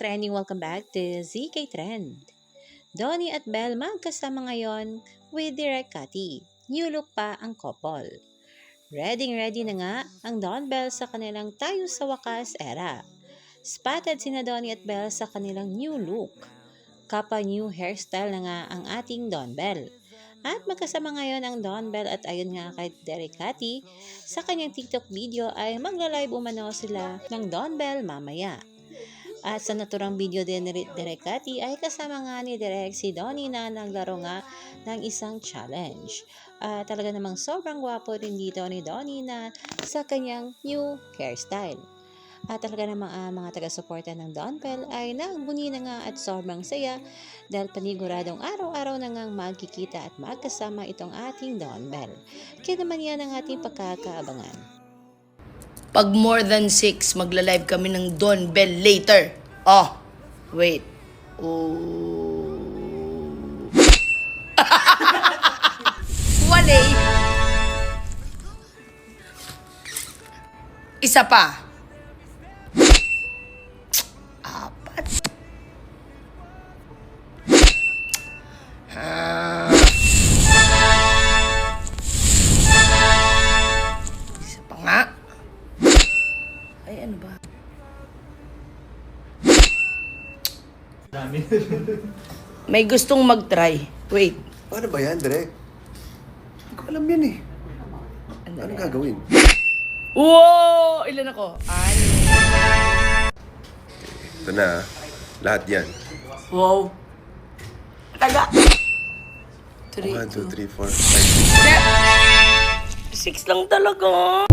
ka-trending, welcome back to ZK Trend. Donnie at Belle magkasama ngayon with Direk Cathy. New look pa ang couple. Ready na nga ang Don Belle sa kanilang tayo sa wakas era. Spotted sina Donnie at Belle sa kanilang new look. Kapa new hairstyle na nga ang ating Don Belle. At magkasama ngayon ang Don Belle at ayon nga kay Direk Cathy, sa kanyang TikTok video ay magla-live umano sila ng Don Belle mamaya. At sa naturang video din ni Direk Cathy ay kasama nga ni Direk si Donnie na naglaro nga ng isang challenge. Talaga namang sobrang gwapo rin dito ni Donnie na sa kanyang new hairstyle. Talaga namang mga taga-suporta ng Don Belle ay nagbuni na nga at sobrang saya dahil paniguradong araw-araw na ngang magkikita at magkasama itong ating Don Belle. Kaya naman yan ang ating pagkakaabangan. Pag more than 6, magla-live kami ng Don Belle later. Oh, wait. Oh. Wale. Isa pa. 4. Isa pa nga. Ay, ano ba? May gustong mag-try. Wait. Paano ba yan, Direk? Hindi ko alam yan eh. Ano gagawin? Wow! Ilan ako? 6. Ito na, lahat yan. Wow. Taga. 1, 2, 3, 4, 5, 6 lang talaga.